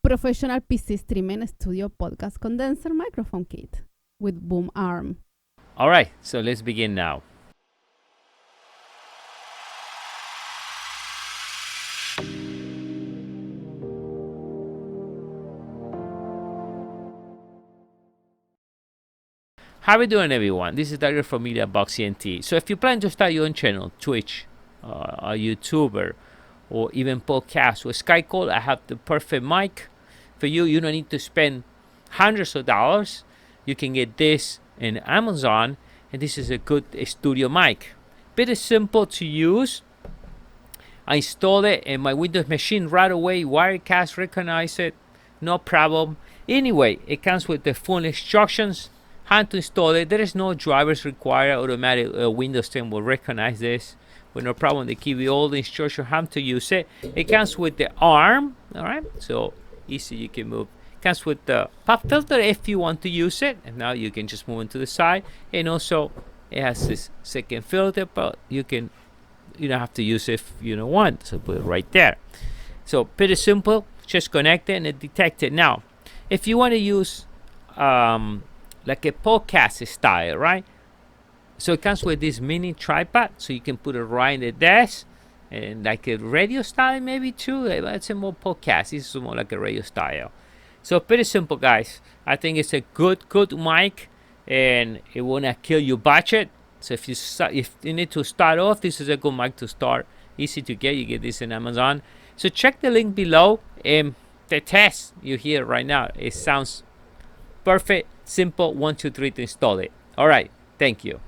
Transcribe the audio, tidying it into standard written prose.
professional PC streaming studio podcast condenser microphone kit with boom arm. All right, so let's begin now. How are we doing, everyone? This is Dr. from MEDIABOXENT. So if you plan to start your own channel, Twitch, a YouTuber, or even podcast or Skype call, I have the perfect mic for you. You don't need to spend hundreds of dollars. You can get this in Amazon, and this is a good studio mic. Pretty simple to use. I installed it in my Windows machine right away. Wirecast recognize it, no problem. Anyway, it comes with the full instructions how to install it. There is no drivers required. Automatic Windows 10 will recognize this with no problem. They give you all the instructions how to use it. It comes with the arm, all right, so easy, you can move. It comes with the pop filter if you want to use it, and now you can just move it to the side. And also it has this second filter, but you don't have to use it if you don't want, so put it right there. So pretty simple, just connect it and it detects it. Now if you want to use like a podcast style, right? So it comes with this mini tripod, so you can put it right in the desk, and like a radio style maybe too. It's a more podcast. This is more like a radio style. So pretty simple, guys. I think it's a good mic, and it won't kill your budget. So if you need to start off, this is a good mic to start. Easy to get. You get this in Amazon. So check the link below. The test you hear right now, it sounds perfect, simple, 1, 2, 3 to install it. All right, thank you.